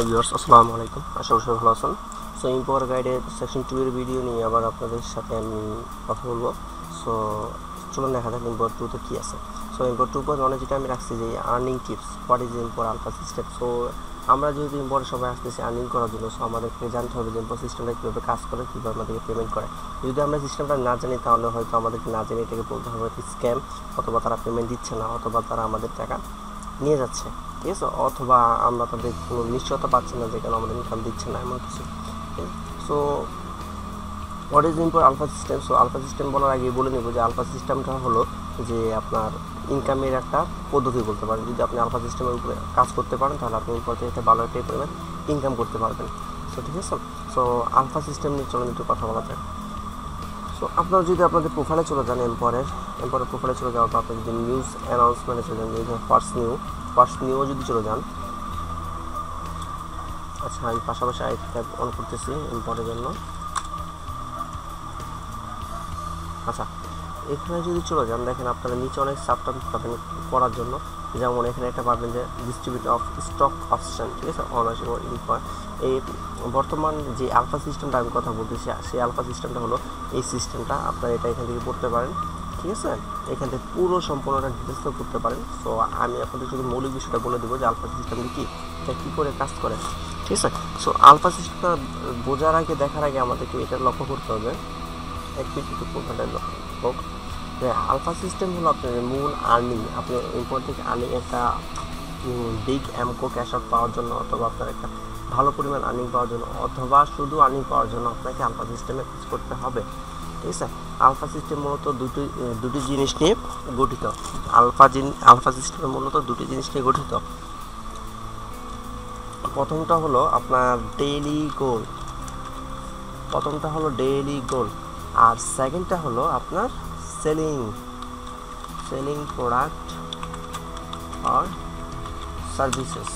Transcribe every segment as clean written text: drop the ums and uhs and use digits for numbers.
Viewers আসসালামু আলাইকুম, আশা করি সবাই ভালো আছেন। সো ইম্পোর্ট গাইডের সেকশন 2 এর ভিডিও নিয়ে আবার আপনাদের সাথে আমি কথা বলবো। সো চলুন দেখা যাক ইম্পোর্ট 2 তে কি আছে। সো ইম্পোর্ট 2.1 যেটা আমি রাখছি যে earning tips, what is import alpha system. So আমরা যেহেতু ইম্পোর্টে সবাই আসতেছি আর্নিং করার জন্য, সো আমাদেরকে জানতে হবে যে ইম্পোর্ট সিস্টেমটা কীভাবে কাজ করে, কীভাবে আমাদেরকে পেমেন্ট করে। যদি আমরা সিস্টেমটা না জানি তাহলে হয়তো আমাদেরকে না জেনে এটাকে বলতে হবে স্ক্যাম, অথবা তারা পেমেন্ট দিচ্ছে না, অথবা তারা আমাদের টাকা নিয়ে যাচ্ছে, ঠিক আছে, অথবা আমরা তাদের কোনো নিশ্চয়তা পাচ্ছি না যে কেন আমাদের ইনকাম দিচ্ছে না, এমন কিছু। So what is import alpha system. So alpha system বলার আগে বলে নেব যে আলফা সিস্টেমটা হলো যে আপনার ইনকামের একটা পদ্ধতি বলতে পারেন। যদি আপনি আলফা সিস্টেমের উপরে কাজ করতে পারেন তাহলে আপনি ইম্পোর্ট থেকে ভালো একটা পরিমাণ ইনকাম করতে পারবেন। সো ঠিক আছে, সো আলফা সিস্টেম নিয়ে চলুন একটু কথা বলা যায়। সো আপনারা যদি আপনাদের প্রোফাইলে চলে যান, এম্পোরের প্রোফাইলে চলে যাওয়ার পর আপনি যদি নিউজ অ্যানাউন্সমেন্টে চলে যান, যে ফার্স্ট নিউ যদি চলে যান। আচ্ছা, আমি পাশাপাশি আরেকটা ট্যাব অন করতেছি এম্পোরের জন্য। আচ্ছা, এখানে যদি চলে যান, দেখেন আপনারা নিচে অনেক সাবটপিক পাবেন করার জন্য। যেমন এখানে একটা পাবেন যে ডিস্ট্রিবিউট অফ স্টক অপশন, ঠিক আছে, অনার্সিপ ইনফার। এই বর্তমান যে আলফা সিস্টেমটা আমি কথা বলতেছি, সেই আলফা সিস্টেমটা হলো এই সিস্টেমটা। আপনারা এটা এখান থেকে পড়তে পারেন, ঠিক আছে, এখান থেকে পুরো সম্পূর্ণটা ডিটেলসও করতে পারেন। সো আমি আপনাদের শুধু মৌলিক বিষয়টা বলে দেবো যে আলফা সিস্টেমটা কী, এটা কী করে কাজ করে, ঠিক আছে। সো আলফা সিস্টেমটা বোঝার আগে, দেখার আগে আমাদেরকে এটা লক্ষ্য করতে হবে। এক মিনিট প্রোফাইলটা হোক যে আলফা সিস্টেম হলো আপনার মূল আর্নিং। আপনি ইম্পোর্ট থেকে আর্নিং একটা বিগ অ্যামকো ক্যাশ আউট পাওয়ার জন্য, অথবা আপনার একটা ভালো পরিমাণ আর্নিং পাওয়ার জন্য, অথবা শুধু আর্নিং পাওয়ার জন্য আপনাকে আলফা সিস্টেমে কাজ করতে হবে, ঠিক আছে। আলফা সিস্টেম মূলত দুটি জিনিস নিয়ে গঠিত। আলফা সিস্টেম মূলত দুটি জিনিস নিয়ে গঠিত। প্রথমটা হলো আপনার ডেইলি গোল, আর সেকেন্ডটা হলো আপনার সেলিং প্রোডাক্ট আর সার্ভিসেস,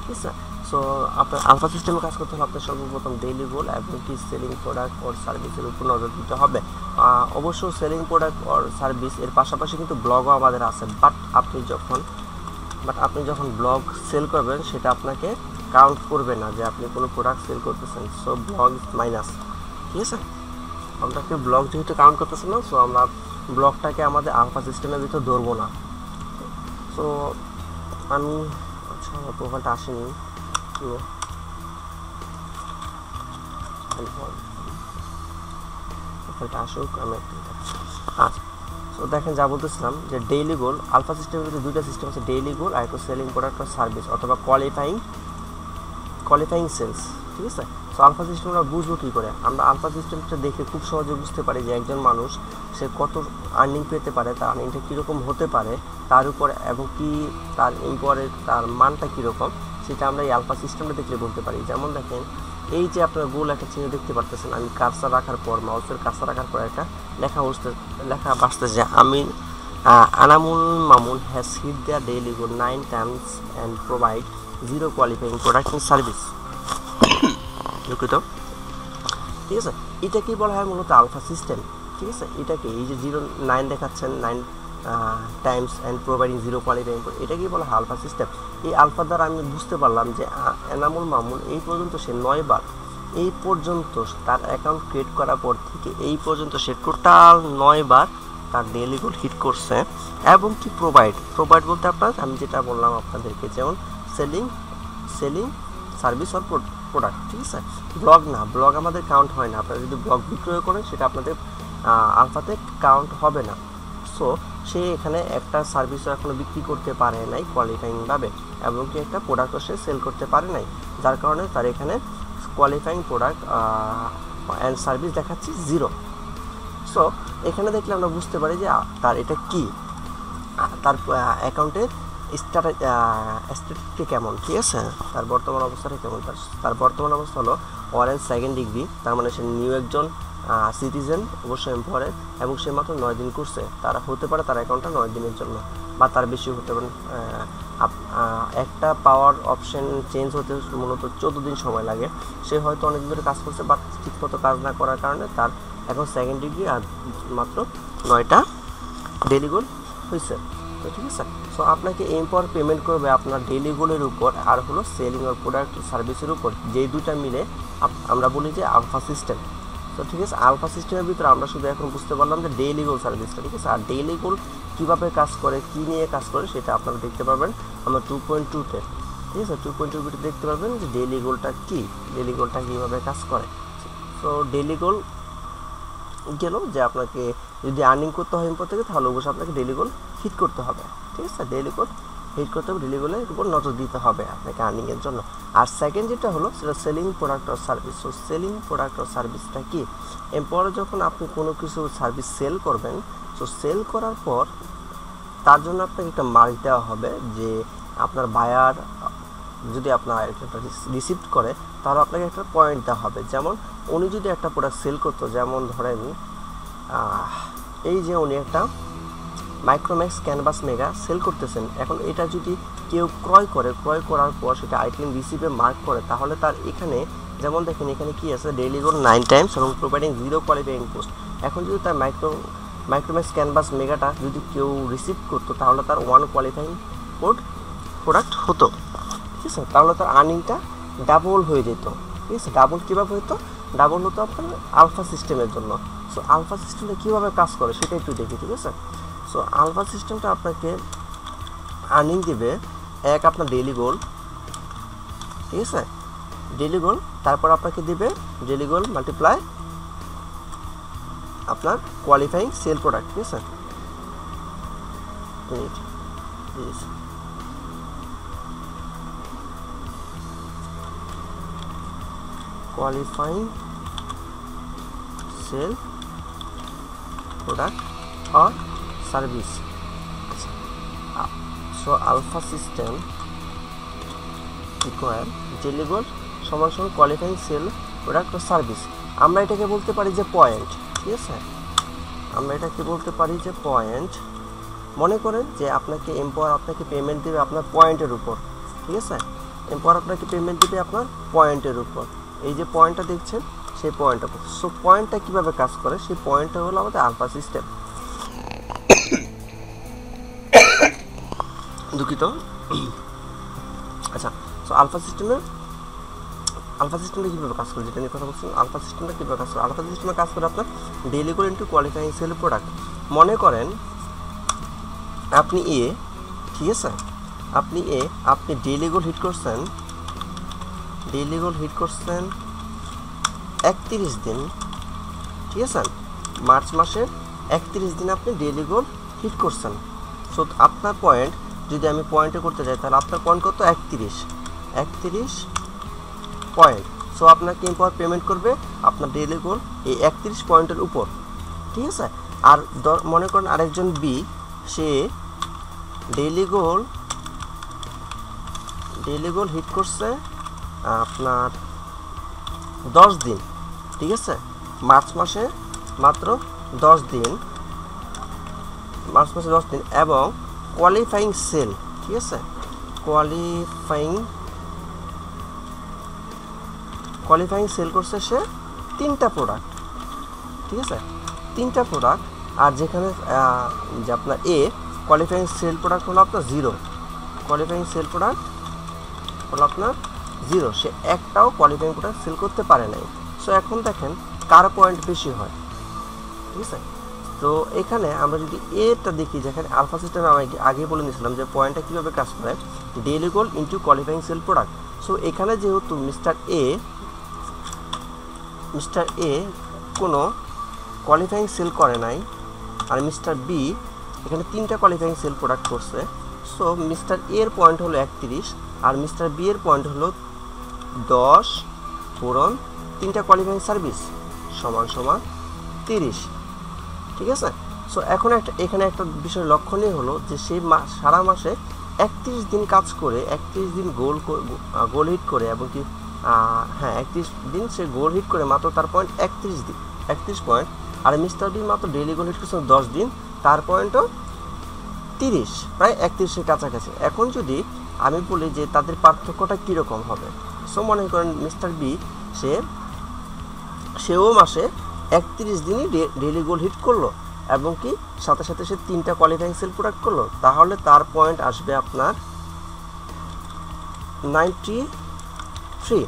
ঠিক আছে। সো আপনার আলফা সিস্টেমে কাজ করতে হলে আপনার সর্বপ্রথম ডেইলি গোল এবং কি সেলিং প্রোডাক্ট ওর সার্ভিসের উপর নজর দিতে হবে। অবশ্য সেলিং প্রোডাক্ট ওর সার্ভিস এর পাশাপাশি কিন্তু ব্লগও আমাদের আছে, বাট আপনি যখন ব্লগ সেল করবেন সেটা আপনাকে কাউন্ট করবে না যে আপনি কোনো প্রোডাক্ট সেল করতেছেন। সো ব্লগ ইজ মাইনাস, ঠিক আছে। আপনাকে ব্লগ যেহেতু কাউন্ট করতেছে না, সো আমরা ব্লগটাকে আমাদের আলফা সিস্টেমের ভিতর ধরবো না। সো আমি আমার প্রোফাইলটা আসেনি, প্রোফাইলটা আসুক, আমি আচ্ছা। সো দেখেন, যা বলতেছিলাম যে ডেইলি গোল, আলফা সিস্টেমের ভিতরে দুইটা সিস্টেম আছে, ডেইলি গোল আর একটা সেলিং প্রোডাক্ট আর সার্ভিস, অথবা কোয়ালিফাইং সেলস, ঠিক আছে। সো আলফা সিস্টেম আমরা বুঝবো কী করে? আমরা আলফা সিস্টেমটা দেখে খুব সহজে বুঝতে পারি যে একজন মানুষ সে কত আর্নিং পেতে পারে, তার আর্নিংটা কীরকম হতে পারে, তার উপরে এবং কি তার ইম্পোর্টের তার মানটা কীরকম, সেটা আমরা এই আলফা সিস্টেমটা দেখলে বলতে পারি। যেমন দেখেন, এই যে আপনার গোল একটা চিহ্ন দেখতে পারতেছেন, আমি কার্সার রাখার পর, মাউসের কার্সার রাখার পর একটা লেখা বাসতেছে যে Anamul Mamun has hit their daily goal 9 times and provide 0 qualifying product in service, দুঃখিত, ঠিক আছে। এটাকেই বলা হয় মূলত আলফা সিস্টেম, ঠিক আছে। এটাকে এই যে 0-9 দেখাচ্ছেন, 9 টাইমস অ্যান্ড প্রোভাইডিং 0 কোয়ালিফাইং, এটাকেই বলা হয় আলফা সিস্টেম। এই আলফা দ্বারা আমি বুঝতে পারলাম যে এনামুল মামুন এই পর্যন্ত সে 9 বার, এই পর্যন্ত তার অ্যাকাউন্ট ক্রিয়েট করার পর থেকে এই পর্যন্ত সে টোটাল 9 বার তার ডেইলি গোল হিট করছে। এবং কি প্রোভাইড বলতে আমি যেটা বললাম আপনাদেরকে, যেমন সেলিং সার্ভিস অর প্রোডাক্ট, ঠিক আছে। ব্লগ আমাদের কাউন্ট হয় না। আপনারা যদি ব্লগ বিক্রয় করেন সেটা আপনাদের আলফাতে কাউন্ট হবে না। সো সে এখানে একটা সার্ভিসও এখনও বিক্রি করতে পারে নাই কোয়ালিফাইংভাবে, এবং কি একটা প্রোডাক্টও সে সেল করতে পারে নাই, যার কারণে তার এখানে কোয়ালিফাইং প্রোডাক্ট অ্যান্ড সার্ভিস দেখাচ্ছে 0। সো এখানে দেখলে আমরা বুঝতে পারি যে তার এটা কি, তার অ্যাকাউন্টের স্ট্যাটিস্টিক কেমন, ঠিক আছে, তার বর্তমান অবস্থাটা কেমন। তার বর্তমান অবস্থা হলো অরেঞ্জ 2nd ডিগ্রি, তার মানে সে নিউ একজন সিটিজেন, অবশ্যই এমপ্লয়ার, এবং সে মাত্র 9 দিন করছে। তারা হতে পারে তার অ্যাকাউন্টটা 9 দিনের জন্য, বা তার বেশি হতে পারে। একটা পাওয়ার অপশন চেঞ্জ হতে মূলত 14 দিন সময় লাগে। সে হয়তো অনেকদিন ধরে কাজ করছে, বাট ঠিকমতো কাজ না করার কারণে তার এখন 2nd ডিগ্রি আর মাত্র 9টা ডেইলি গোল হয়েছে। তো ঠিক আছে। সো আপনাকে এরপর পেমেন্ট করবে আপনার ডেইলি গোলের উপর আর হলো সেলিং আর প্রোডাক্ট সার্ভিসের উপর, যেই দুইটা মিলে আমরা বলি যে আলফা সিস্টেম। তো ঠিক আছে, আলফা সিস্টেমের ভিতরে আমরা শুধু এখন বুঝতে পারলাম যে ডেইলি গোল সার্ভিসটা, ঠিক আছে। আর ডেইলি গোল কীভাবে কাজ করে, কী নিয়ে কাজ করে, সেটা আপনারা দেখতে পাবেন আমরা 2.2-তে, ঠিক আছে। 2.2-তে দেখতে পাবেন যে ডেইলি গোলটা কী, ডেইলি গোলটা কীভাবে কাজ করে। তো ডেইলি গোল গেল যে আপনাকে যদি আর্নিং করতে হয় এরপর থেকে, তাহলে অবশ্যই আপনাকে ডেইলি গোল হিট করতে হবে, ঠিক আছে। ডেইলি গোল হিট করতে হবে, ডেইলি গোলের উপর নজর দিতে হবে আপনাকে আর্নিংয়ের জন্য। আর সেকেন্ড যেটা হলো সেটা selling product or service. So selling product or সার্ভিসটা কি, এরপরে যখন আপনি কোনো কিছু সার্ভিস সেল করবেন, সো সেল করার পর তার জন্য আপনাকে একটা মার্ক দেওয়া হবে, যে আপনার বায়ার যদি আপনার একটা রিসিভ করে তাহলে আপনাকে একটা পয়েন্ট দেওয়া হবে। যেমন উনি যদি একটা প্রোডাক্ট সেল করতো, যেমন ধরেন এই যে উনি একটা মাইক্রোম্যাক্স ক্যানভাস মেগা সেল করতেছেন, এখন এটা যদি কেউ ক্রয় করার পর সেটা আইটেম রিসিভে মার্ক করে, তাহলে তার এখানে যেমন দেখেন এখানে কি আছে, ডেইলি গোল 9 টাইমস এবং প্রোভাইডিং 0 কোয়ালিফাইং পোস্ট। এখন যদি তার মাইক্রোম্যাক্স ক্যানভাস মেগাটা যদি কেউ রিসিভ করতো, তাহলে তার 1 কোয়ালিফাইং প্রোডাক্ট হতো, ঠিক আছে। তাহলে তার আর্নিংটা ডাবল হয়ে যেত, ঠিক আছে। ডাবল কীভাবে হতো, ডাবল হতো আপনার আলফা সিস্টেমের জন্য। সো আলফা সিস্টেমটা কীভাবে কাজ করে সেটা একটু দেখি, ঠিক আছে। সো আলফা সিস্টেমটা আপনাকে আর্নিং দেবে এক আপনার ডেইলি গোল, ঠিক আছে, ডেইলি গোল, তারপর আপনাকে দেবে ডেইলি গোল মাল্টিপ্লাই আপনার কোয়ালিফাইং সেল প্রোডাক্ট, ঠিক আছে। Qualifying sell product or service. So alpha system equal daily goal সমান সমান কোয়ালিফাইং সেল প্রোডাক্ট ও সার্ভিস। আমরা এটাকে বলতে পারি যে পয়েন্ট, ঠিক আছে। আমরা এটাকে বলতে পারি যে পয়েন্ট। মনে করেন যে আপনাকে এমপাওয়ার আপনাকে পেমেন্ট দেবে আপনার পয়েন্টের উপর, ঠিক আছে। এমপাওয়ার আপনাকে পেমেন্ট দেবে আপনার পয়েন্টের উপর। এই যে পয়েন্টটা দেখছেন সেই পয়েন্টটা। সো পয়েন্টটা কীভাবে কাজ করে, সেই পয়েন্টটা হলো আমাদের আলফা সিস্টেম। দুঃখিত। আচ্ছা, সো আলফা সিস্টেমটা কীভাবে কাজ করে, যেটা নিয়ে কথা বলছিলাম, আলফা সিস্টেমটা কীভাবে কাজ করে। আলফা সিস্টেমে কাজ করে আপনার daily goal into qualifying sell product. মনে করেন আপনি ঠিক আছে, আপনি ডেইলি গোল হিট করছেন 31 দিন, ঠিক আছে। মার্চ মাসের 31 দিন আপনি ডেইলি গোল হিট করছেন। সো আপনার পয়েন্ট, যদি আমি পয়েন্টে করতে যাই তাহলে আপনার পয়েন্ট কত, 31 পয়েন্ট। সো আপনাকে এরপর পেমেন্ট করবে আপনার ডেইলি গোল এই 31 পয়েন্টের উপর, ঠিক আছে। আর মনে করেন আরেকজন বি, সে ডেইলি গোল হিট করছে আপনার 10 দিন, ঠিক আছে। মার্চ মাসে মাত্র 10 দিন, এবং কোয়ালিফাইং সেল, ঠিক আছে, কোয়ালিফাইং সেল করছে সে 3টা প্রোডাক্ট, ঠিক আছে, 3টা প্রোডাক্ট। আর যেখানে যে আপনার কোয়ালিফাইং সেল প্রোডাক্ট হলো আপনার 0, সে একটাও কোয়ালিফাইং প্রোডাক্ট সেল করতে পারে নাই। সো এখন দেখেন কার পয়েন্ট বেশি হয়, ঠিক আছে। তো এখানে আমরা যদি এটা দেখি, যেখানে আলফা সিস্টেমে আমি আগে বলে নিয়েছিলাম যে পয়েন্টটা কীভাবে কাজ করে, daily goal into qualifying sell product. So এখানে যেহেতু মিস্টার এ কোনো কোয়ালিফাইং সেল করে নাই, আর মিস্টার বি এখানে 3টা কোয়ালিফাইং সেল প্রোডাক্ট করছে। সো মিস্টার এর পয়েন্ট হলো 31 আর মিস্টার বি এর পয়েন্ট হলো 10 পূরণ 3টা কোয়ালিফাইং সার্ভিস সমান 30, ঠিক আছে। সো এখন এখানে একটা বিষয় লক্ষণীয় হলো যে সেই সারা মাসে 31 দিন কাজ করে, 31 দিন গোল হিট করে, এবং কি 31 দিন সে গোল হিট করে মাত্র তার পয়েন্ট 31 পয়েন্ট। আর মিস্টার বি মাত্র ডেইলি গোল হিট করছে 10 দিন, তার পয়েন্টও 30, প্রায় 31-এর কাছাকাছি। এখন যদি আমি বলি যে তাদের পার্থক্যটা কীরকম হবে, সো মনে করেন মিস্টার বি সেও মাসে 31 দিনই ডেইলি গোল হিট করলো, এবং কি সাথে সাথে সে 3টা কোয়ালিফাইং সেল প্রোডাক্ট করলো, তাহলে তার পয়েন্ট আসবে আপনার 93,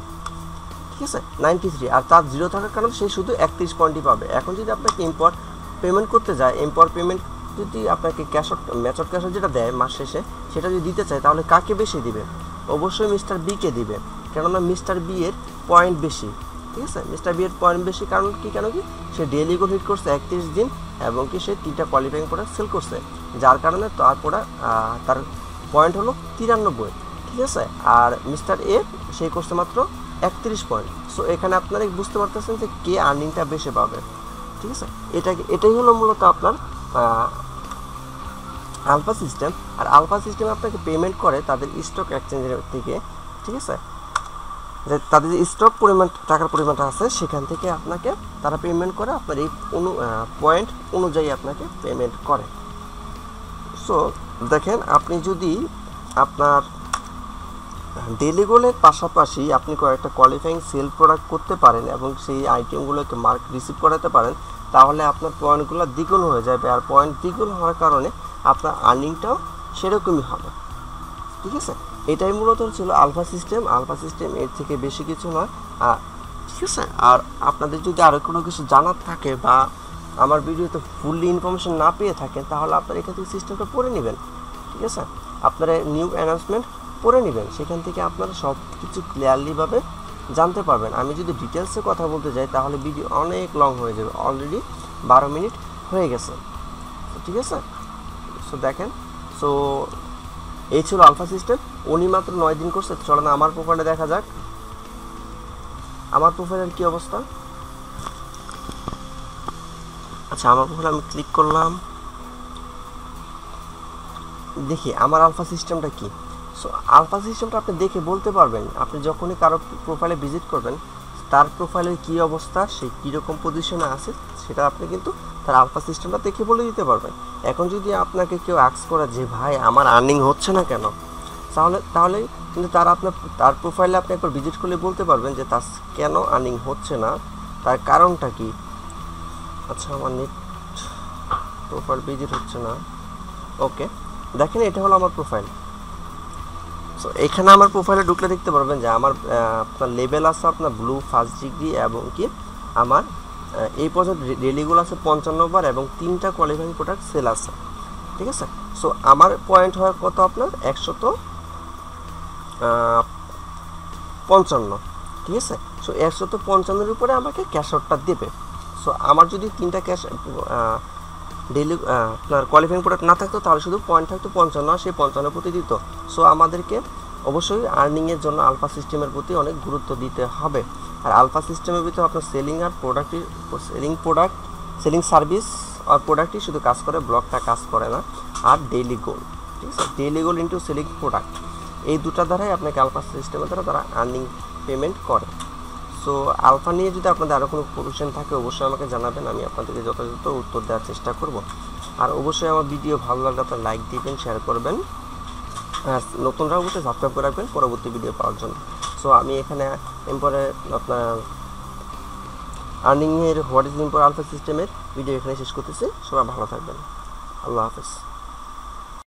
ঠিক আছে 93। আর তার 0 থাকার কারণে সে শুধু 31 পয়েন্টই পাবে। এখন যদি আপনাকে ইম্পোর্ট পেমেন্ট করতে যায়, ইম্পোর্ট পেমেন্ট যদি আপনাকে cash out matched cash out যেটা দেয় মাস শেষে, সেটা যদি দিতে চায় তাহলে কাকে বেশি দিবে? অবশ্যই মিস্টার বিকে দিবে, কেননা মিস্টার বি এর পয়েন্ট বেশি, ঠিক আছে। মিস্টার বি এর পয়েন্ট বেশি কারণ কি? কেন কি সে ডেইলি গোল হিট করছে 31 দিন এবং কি সে 3টা কোয়ালিফাইং প্রোডাক্ট সেল করছে, যার কারণে তার প্রোডাক্ট তার পয়েন্ট হলো 93, ঠিক আছে। আর মিস্টার এ সে করছে মাত্র 31 পয়েন্ট। সো এখানে আপনারা বুঝতে পারতেছেন যে কে আর্নিংটা বেশি পাবে, ঠিক আছে। এটাই হলো মূলত আপনার আলফা সিস্টেম। আর আলফা সিস্টেম আপনাকে পেমেন্ট করে তাদের স্টক এক্সচেঞ্জের থেকে, ঠিক আছে। যে তাদের যে স্টক পরিমাণ টাকার পরিমাণটা আছে সেখান থেকে আপনাকে তারা পেমেন্ট করে, আপনার এই পয়েন্ট অনুযায়ী আপনাকে পেমেন্ট করে। সো দেখেন, আপনি যদি আপনার ডেইলি গোলের পাশাপাশি আপনি কয়েকটা কোয়ালিফাইং সেল প্রোডাক্ট করতে পারেন এবং সেই আইটেমগুলোকে মার্ক রিসিভ করাতে পারেন, তাহলে আপনার পয়েন্টগুলো দ্বিগুণ হয়ে যাবে। আর পয়েন্ট দ্বিগুণ হওয়ার কারণে আপনার আর্নিংটাও সেরকমই হবে, ঠিক আছে। এটাই মূলত ছিল আলফা সিস্টেম। আলফা সিস্টেম এর থেকে বেশি কিছু নয়, ঠিক আছে। আর আপনাদের যদি আরও কোনো কিছু জানার থাকে বা আমার ভিডিওতে ফুললি ইনফরমেশন না পেয়ে থাকেন, তাহলে আপনারা এখান থেকে সিস্টেমটা পড়ে নেবেন, ঠিক আছে। আপনারা নিউ অ্যানাউন্সমেন্ট পড়ে নেবেন, সেখান থেকে আপনারা সব কিছু ক্লিয়ারলিভাবে জানতে পারবেন। আমি যদি ডিটেলসে কথা বলতে যাই তাহলে ভিডিও অনেক লং হয়ে যাবে, অলরেডি 12 মিনিট হয়ে গেছে, ঠিক আছে। সো দেখেন, সো এই ছিল আলফা সিস্টেম। উনি মাত্র 9 দিন করছে। চলো না আমার প্রোফাইলে দেখা যাক আমার প্রোফাইলের কি অবস্থা। আচ্ছা, আমার প্রোফাইলে আমি ক্লিক করলাম, দেখি আমার আলফা সিস্টেমটা কি। সো আলফা সিস্টেমটা আপনি দেখে বলতে পারবেন, আপনি যখনই কারো প্রোফাইলে ভিজিট করবেন তার প্রোফাইলের কী অবস্থা, সে কীরকম পজিশনে আছে, সেটা আপনি কিন্তু তার আলফা সিস্টেমটা দেখে বলে দিতে পারবেন। এখন যদি আপনাকে কেউ আস্ক করে যে ভাই আমার আর্নিং হচ্ছে না কেন, তাহলে কিন্তু তার প্রোফাইলে আপনি একবার ভিজিট করলে বলতে পারবেন যে তার কেন আর্নিং হচ্ছে না, তার কারণটা কি। আচ্ছা, আমার নেট প্রোফাইল ভিজিট হচ্ছে না। ওকে, দেখেন এটা হলো আমার প্রোফাইল। সো এখানে আমার প্রোফাইলে ঢুকলে দেখতে পারবেন যে আমার আপনার লেভেল আছে আপনার ব্লু ফার্স্ট ডিগ্রি, এবং কি আমার এই পর্যন্ত ডেলিগুলো আছে 55 বার এবং 3টা কোয়ালিফাইং প্রোডাক্ট সেল আছে, ঠিক আছে। সো আমার পয়েন্ট হয় কত আপনার 155, ঠিক আছে। সো 155-এর উপরে আমাকে ক্যাশ আউটটা দেবে। সো আমার যদি 3টা ক্যাশ ডেইলি আপনার কোয়ালিফাইং প্রোডাক্ট না থাকতো তাহলে শুধু পয়েন্ট থাকতো 55, সেই 55 প্রতি দিত। সো আমাদেরকে অবশ্যই আর্নিংয়ের জন্য আলফা সিস্টেমের প্রতি অনেক গুরুত্ব দিতে হবে। আর আলফা সিস্টেমের ভিতরে আপনার সেলিং আর সেলিং সার্ভিস আর প্রোডাক্টই শুধু কাজ করে, ব্লকটা কাজ করে না। আর ডেইলি গোল, ঠিক আছে, ডেইলি গোল ইন্টু সেলিং প্রোডাক্ট, এই দুটা দ্বারাই আপনাকে আলফা সিস্টেমের দ্বারা তারা আর্নিং পেমেন্ট করে। সো আলফা নিয়ে যদি আপনাদের আরও কোনো কোয়েশ্চেন থাকে অবশ্যই আমাকে জানাবেন, আমি আপনাদেরকে যথাযথ উত্তর দেওয়ার চেষ্টা করব। আর অবশ্যই আমার ভিডিও ভালো লাগলে আপনার লাইক দিবেন, শেয়ার করবেন, আর নতুনরা অবশ্যই সাবস্ক্রাইব করে রাখবেন পরবর্তী ভিডিও পাওয়ার জন্য। সো আমি এখানে এরপরে আপনার আর্নিংয়ের হোয়াট ইজ ইম্পোর্ট আলফা সিস্টেমের ভিডিও এখানে শেষ করতেছি। সবাই ভালো থাকবেন, আল্লাহ হাফেজ।